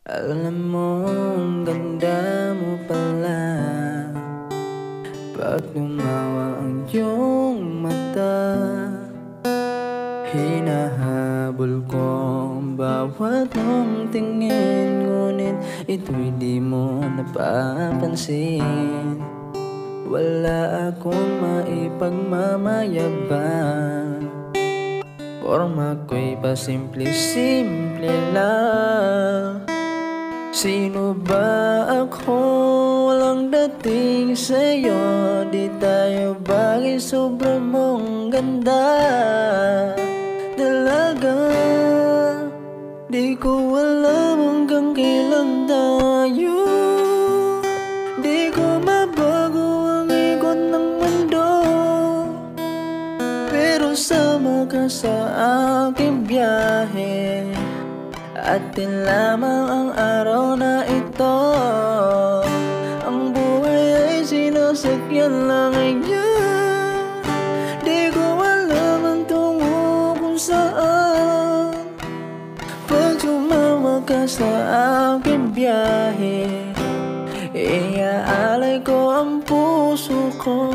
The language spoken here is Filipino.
Alam mo, ang ganda mo pala pag tumawa ang iyong mata. Hinahabol ko ang bawat mong tingin, ngunit ito'y di mo napapansin. Wala akong maipagmamayabang, porma ko'y pasimple-simple lang. Sino ba ako? Walang dating sa'yo, di tayo bagay, sobra mong ganda. Dalaga, di ko alam hanggang kailan tayo. Di ko mabago ang ikot ng mundo, pero sama ka sa aking biyahe. Atin lamang ang araw na ito, ang buhay ay sinasakyan lang ngayon. Di ko alam ang tungo kung saan. Pag sumama ka sa aking biyahe, iaalay ko ang puso ko.